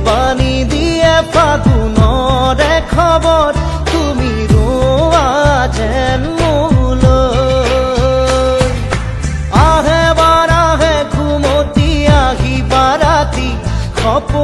পানী দিয়ে ফাগুনৰে খবৰ তুমি ৰোৱা যেন মোলৈ আহে বাৰ আহে ঘুমতি আহিবা ৰাতি সপোন